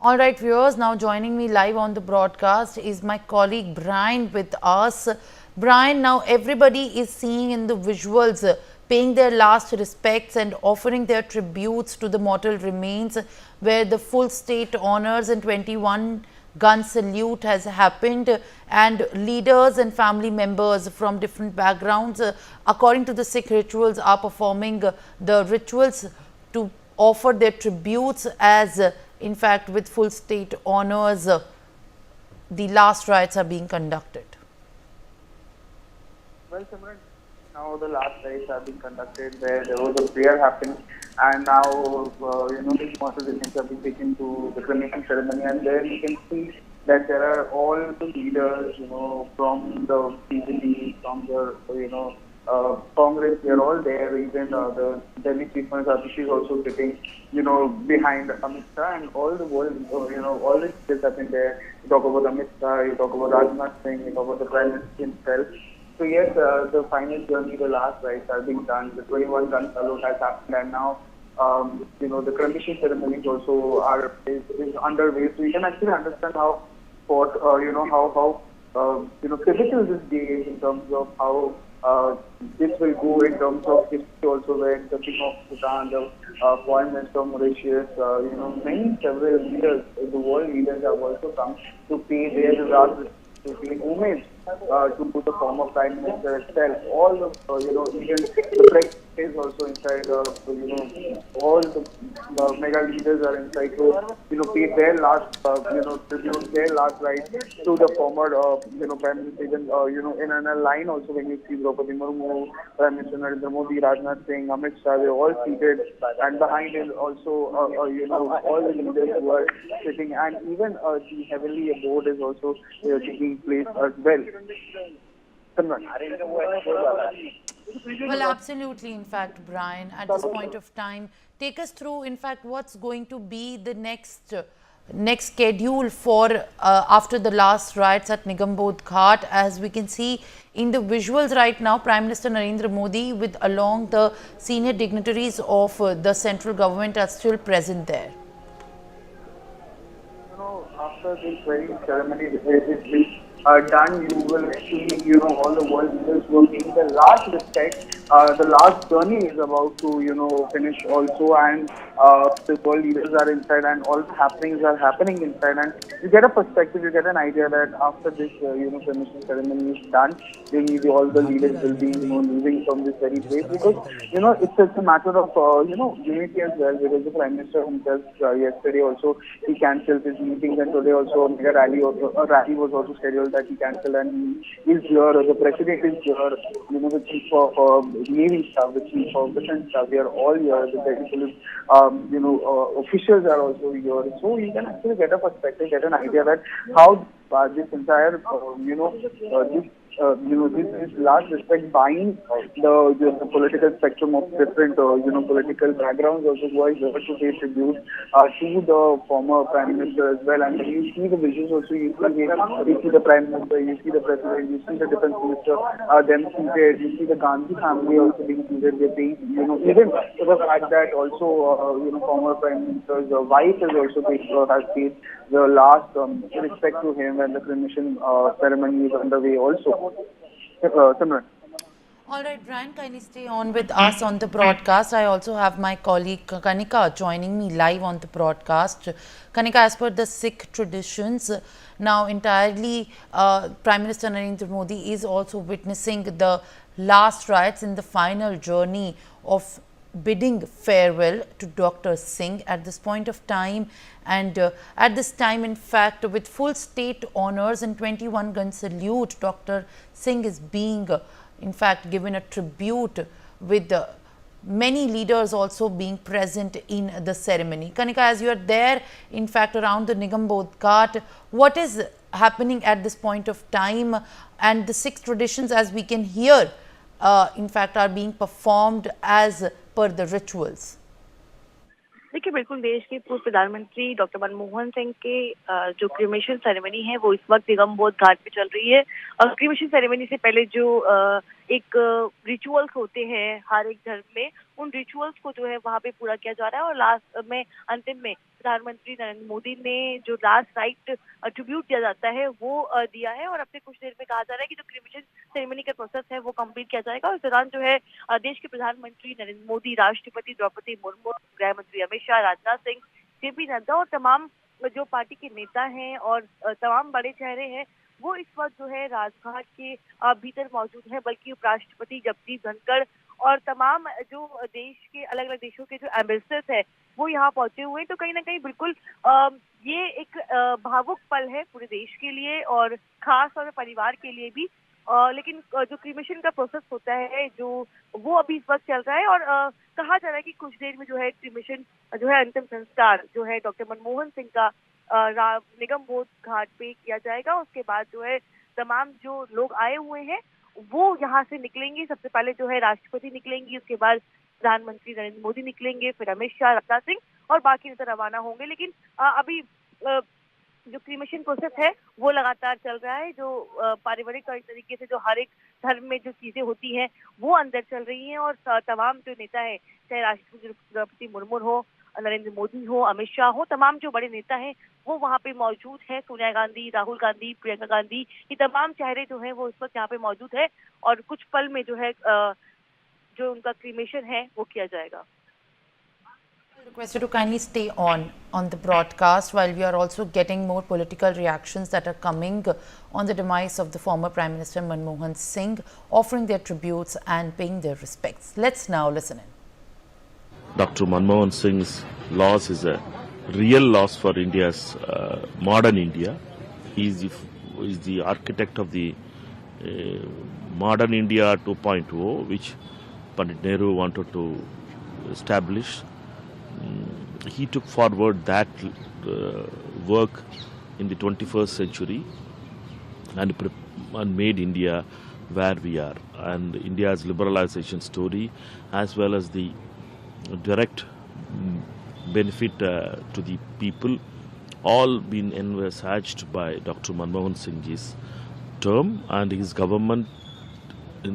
All right, viewers, now joining me live on the broadcast is my colleague Brian with us. Brian, now everybody is seeing in the visuals paying their last respects and offering their tributes to the mortal remains, where the full state honors and 21 gun salute has happened, and leaders and family members from different backgrounds, according to the Sikh rituals, are performing the rituals to offer their tributes as in fact with full state honors the last rites are being conducted. Well, Simran, now the last rites have been conducted where there was a prayer happening, and now the mortal remains have been taken to the cremation ceremony, and there you can see that there are all the leaders, from the PDP, from the Congress, they are all there. Even the Delhi Chief Minister Atish is also sitting, behind Amit Shah, and all the world, all the leaders have been there. You talk about Amit Shah, you talk about Rajnath Singh, you talk about the Prime Minister himself. So yes, the final journey, the last rites are being done. The 21 gun salute has happened, and now the cremation ceremonies also is underway. So you can actually understand how pivotal this day is in terms of how this will go in terms of history also, where the King of Bhutan, the Foreign Minister of Mauritius, several leaders, the world leaders have also come to pay their regards, to pay homage to the former Prime Minister itself. All the, even the President is also inside, all the mega leaders are inside to, pay their last, tribute, their last rites to the former, Prime Minister. Even, in a line also, when you see Draupadi Murmu, Prime Minister Narendra Modi, Rajnath Singh, Amit Shah, they're all seated, and behind is also, all the leaders who are sitting, and even the heavenly abode is also taking place as well. Well, absolutely. In fact, Brian, at this point of time, take us through, in fact, what's going to be the next schedule for after the last riots at Nigambodh Ghat. As we can see in the visuals right now, Prime Minister Narendra Modi with along the senior dignitaries of the central government are still present there. After this very ceremony is done, you will see, all the world leaders working. The last respect, the last journey is about to, finish also, and the world leaders are inside, and all the happenings are happening inside, and you get a perspective, you get an idea that after this, finishing ceremony is done, all the leaders will be, leaving from this very place, because, it's a matter of, unity as well, because the Prime Minister himself, yesterday also, he cancelled his meetings, and today also a rally was also scheduled that he cancelled, and he is here, the President is here, the Chief of Navy Staff, the Chief of Defence Staff, they are all here, the technical, officials are also here, so you can actually get a perspective, get an idea that how this entire, this is last respect buying the political spectrum of different, political backgrounds also who are here to pay tribute to the former Prime Minister as well. And when you see the visuals also, you see the Prime Minister, you see the President, you see the Defence Minister, them seated, you see the Gandhi family also being seated. They're paying, even to the fact that also, former Prime Minister's wife has also has paid the last respect to him, and the cremation ceremony is underway also. Simran. All right, Brian, kindly stay on with us on the broadcast. I also have my colleague Kanika joining me live on the broadcast. Kanika, as per the Sikh traditions, now entirely Prime Minister Narendra Modi is also witnessing the last rites in the final journey of bidding farewell to Dr. Singh at this point of time, and at this time, in fact, with full state honors and 21 gun salute, Dr. Singh is being in fact given a tribute, with many leaders also being present in the ceremony. Kanika, as you are there, in fact, around the Nigambodh Ghat, what is happening at this point of time, and the Sikh traditions, as we can hear, in fact, are being performed as per the rituals? देखिए बिल्कुल देश के पूर्व प्रधानमंत्री doctor Manmohan Singh के जो cremation ceremony है वो इस वक्त निगमबोध घाट पे चल रही है। और क्रिमेशन सेरेमनी से पहले जो एक रिचुअल्स होते हैं हर एक धर्म में, उन रिचुअल्स को जो है वहाँ पे पूरा किया जा रहा है और लास्ट में अंतिम में प्रधानमंत्री नरेंद्र मोदी ने जो लास्ट राइट ट्रिब्यूट दिया जाता है वो दिया है, और अब से कुछ देर में कहा जा रहा है कि जो क्रिमेशन सेरेमनी का प्रोसेस है वो कंप्लीट किया जाएगा। उस दौरान जो है देश के प्रधानमंत्री नरेंद्र मोदी, राष्ट्रपति द्रौपदी मुर्मू, गृह मंत्री अमित शाह, राजनाथ सिंह, जेपी नड्डा और तमाम जो पार्टी के नेता हैं और तमाम बड़े चेहरे हैं वो इस वक्त जो है राजघाट के भीतर मौजूद हैं। बल्कि उपराष्ट्रपति जगदीप धनखड़ और तमाम जो देश के अलग अलग देशों के जो एम्बेसडर्स है वो यहाँ पहुंचे हुए हैं। तो कहीं ना कहीं बिल्कुल ये एक भावुक पल है पूरे देश के लिए और खास तौर पर परिवार के लिए भी। लेकिन जो क्रीमेशन का प्रोसेस होता है जो वो अभी इस वक्त चल रहा है, और कहा जा रहा है कि कुछ देर में जो है क्रीमेशन जो है अंतिम संस्कार जो है डॉक्टर मनमोहन सिंह का निगम बोध घाट पे किया जाएगा। उसके बाद जो है तमाम जो लोग आए हुए हैं वो यहाँ से निकलेंगे। सबसे पहले जो है राष्ट्रपति निकलेंगी, उसके बाद प्रधानमंत्री नरेंद्र मोदी निकलेंगे, फिर अमित शाह, राजनाथ सिंह और बाकी नेता रवाना होंगे। लेकिन अभी जो क्रीमेशन प्रोसेस है वो लगातार चल रहा है। जो पारिवारिक तरीके से जो हर एक धर्म में जो चीजें होती हैं वो अंदर चल रही हैं, और तमाम जो नेता है, चाहे राष्ट्रपति द्रौपदी मुर्मू हो, नरेंद्र मोदी हो, अमित शाह हो, तमाम जो बड़े नेता हैं वो वहाँ पे मौजूद हैं। सोनिया गांधी, राहुल गांधी, प्रियंका गांधी, ये तमाम चेहरे जो हैं वो इस वक्त यहाँ पे मौजूद है, और कुछ पल में जो है जो उनका क्रीमेशन है वो किया जाएगा। Requested to kindly stay on the broadcast while we are also getting more political reactions that are coming on the demise of the former Prime Minister Manmohan Singh, offering their tributes and paying their respects. Let's now listen in. Dr. Manmohan Singh's loss is a real loss for India's modern India. He is the architect of the modern India 2.0, which Pandit Nehru wanted to establish. He took forward that work in the 21st century and made India where we are. And India's liberalization story, as well as the direct benefit to the people, all been envisaged by Dr. Manmohan Singh's term, and his government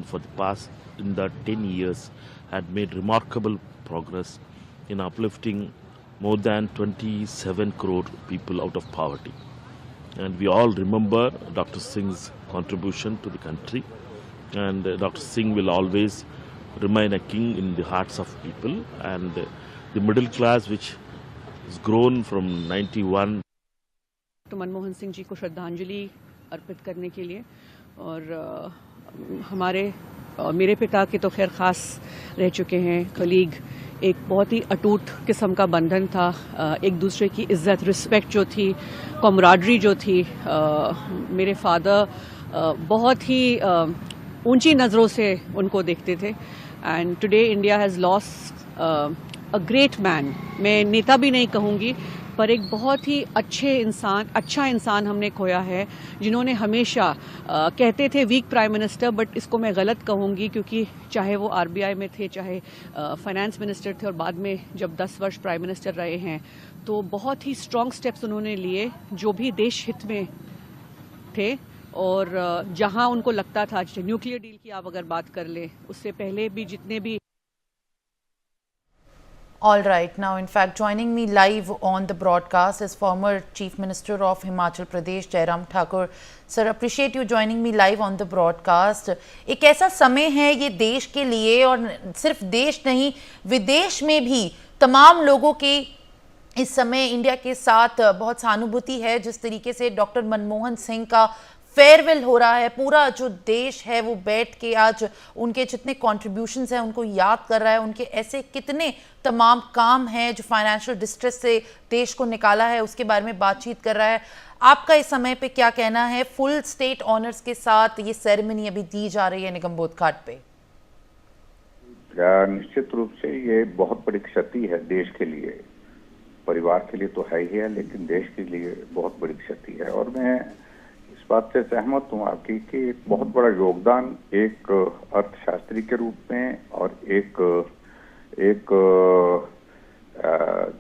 for the past 10 years had made remarkable progress in uplifting more than 27 crore people out of poverty. And we all remember Dr. Singh's contribution to the country, and Dr. Singh will always remain a king in the hearts of people, and the middle class which has grown from 91. तो मनमोहन सिंह जी को श्रद्धांजलि अर्पित करने के लिए, और हमारे मेरे पिता के तो खैर खास रह चुके हैं कलीग, एक बहुत ही अटूट किस्म का बंधन था, एक दूसरे की इज्जत, रिस्पेक्ट जो थी, कॉमराडरी जो थी। मेरे फादर बहुत ही ऊंची नज़रों से उनको देखते थे, and today India has lost a great man. मैं नेता भी नहीं कहूँगी, पर एक बहुत ही अच्छा इंसान हमने खोया है, जिन्होंने हमेशा कहते थे वीक प्राइम मिनिस्टर, बट इसको मैं गलत कहूँगी, क्योंकि चाहे वो आरबीआई में थे, चाहे फाइनेंस मिनिस्टर थे, और बाद में जब 10 वर्ष प्राइम मिनिस्टर रहे हैं, तो बहुत ही स्ट्रॉन्ग स्टेप्स उन्होंने लिए जो भी देश हित में थे। और जहां उनको लगता था, न्यूक्लियर डील की आप अगर बात कर ले, उससे पहले भी जितने भी। All right, now in fact joining me live on the broadcast is former Chief Minister of Himachal Pradesh, Jairam Thakur. Sir, appreciate you joining me live on the broadcast. एक ऐसा समय है ये देश के लिए, और सिर्फ देश नहीं विदेश में भी तमाम लोगों की इस समय इंडिया के साथ बहुत सहानुभूति है। जिस तरीके से डॉक्टर मनमोहन सिंह का फेयरवेल हो रहा है, पूरा जो देश है वो बैठ के आज उनके जितने कॉन्ट्रीब्यूशंस हैं उनको याद कर रहा है। उनके ऐसे कितने तमाम काम हैं जो फाइनेंशियल डिस्ट्रेस से देश को निकाला है, उसके बारे में बातचीत कर रहा है। आपका इस समय पे क्या कहना है? फुल स्टेट ऑनर्स के साथ ये सेरेमनी अभी दी जा रही है निगम बोध घाट पे। निश्चित रूप से ये बहुत बड़ी क्षति है देश के लिए, परिवार के लिए तो है ही है, लेकिन देश के लिए बहुत बड़ी क्षति है। और मैं इस बात से सहमत हूँ आपकी कि एक बहुत बड़ा योगदान एक अर्थशास्त्री के रूप में, और एक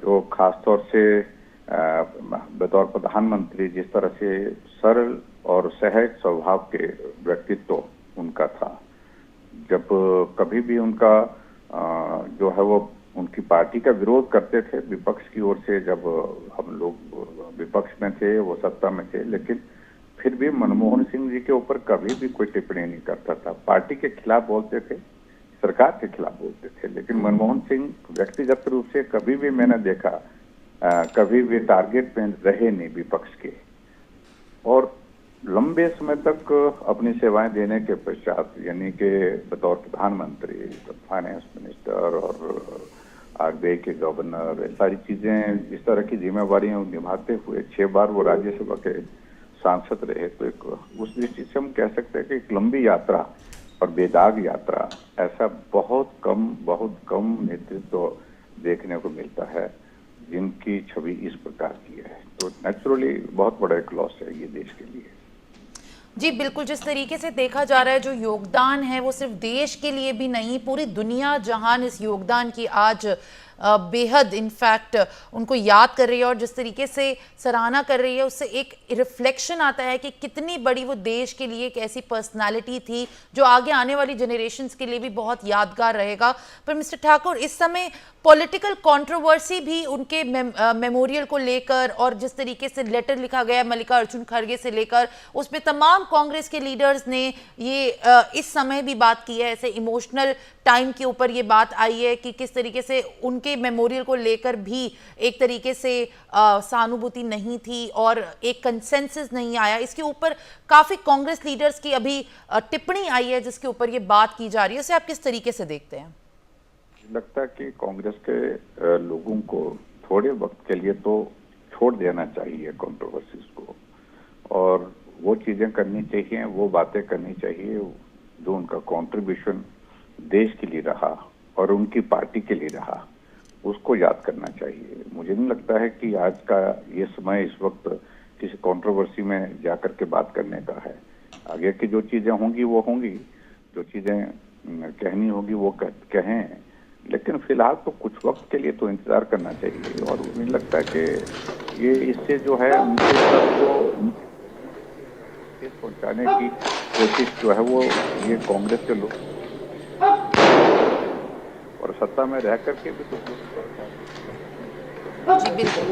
जो खासतौर से बतौर प्रधानमंत्री जिस तरह से सरल और सहज स्वभाव के व्यक्तित्व उनका था। जब कभी भी उनका जो है वो उनकी पार्टी का विरोध करते थे विपक्ष की ओर से। जब हम लोग विपक्ष में थे, वो सत्ता में थे, लेकिन फिर भी मनमोहन सिंह जी के ऊपर कभी भी कोई टिप्पणी नहीं करता था। पार्टी के खिलाफ बोलते थे, सरकार के खिलाफ बोलते थे, लेकिन मनमोहन सिंह व्यक्तिगत रूप से कभी भी मैंने देखा कभी भी टारगेट में रहे नहीं विपक्ष के। और लंबे समय तक अपनी सेवाएं देने के पश्चात, यानी कि बतौर प्रधानमंत्री, फाइनेंस मिनिस्टर और आरबीआई के गवर्नर, ये सारी चीजें, इस तरह की जिम्मेवारियां निभाते हुए 6 बार वो राज्यसभा के सांसद रहे। तो एक उस दृष्टि से हम कह सकते हैं कि एक लंबी यात्रा और बेदाग यात्रा, ऐसा बहुत कम नेतृत्व देखने को मिलता है जिनकी छवि इस प्रकार की है। तो नेचुरली बहुत बड़ा एक लॉस है ये देश के लिए। जी बिल्कुल, जिस तरीके से देखा जा रहा है जो योगदान है वो सिर्फ देश के लिए भी नहीं, पूरी दुनिया जहान इस योगदान की आज बेहद इनफैक्ट उनको याद कर रही है और जिस तरीके से सराहना कर रही है, उससे एक रिफ्लेक्शन आता है कि कितनी बड़ी वो देश के लिए एक ऐसी पर्सनालिटी थी जो आगे आने वाली जनरेशन्स के लिए भी बहुत यादगार रहेगा। पर मिस्टर ठाकुर, इस समय पॉलिटिकल कंट्रोवर्सी भी उनके मेमोरियल को लेकर और जिस तरीके से लेटर लिखा गया मल्लिकार्जुन खड़गे से लेकर, उस पर तमाम कांग्रेस के लीडर्स ने ये इस समय भी बात की है, ऐसे इमोशनल टाइम के ऊपर ये बात आई है कि किस तरीके से उनके मेमोरियल को लेकर भी एक तरीके से सहानुभूति नहीं थी और एक कंसेंसस नहीं आया। इसके ऊपर काफी कांग्रेस लीडर्स की अभी टिप्पणी आई है जिसके ऊपर ये बात की जा रही है, उसे आप किस तरीके से देखते हैं? लगता है कि कांग्रेस के लोगों को थोड़े वक्त के लिए तो छोड़ देना चाहिए कंट्रोवर्सीज को, और वो चीजें करनी चाहिए, वो बातें करनी चाहिए जो उनका कंट्रीब्यूशन देश के लिए रहा और उनकी पार्टी के लिए रहा, उसको याद करना चाहिए। मुझे नहीं लगता है कि आज का ये समय इस वक्त किसी कंट्रोवर्सी में जाकर के बात करने का है। आगे की जो चीजें होंगी वो होंगी, जो चीजें कहनी होगी वो कहें, लेकिन फिलहाल तो कुछ वक्त के लिए तो इंतजार करना चाहिए। और मुझे लगता है कि ये इससे जो है उनके तक को पहुंचाने की कोशिश जो है वो ये कांग्रेस के लोग और सत्ता में रह करके भी तो जी बिल्कुल।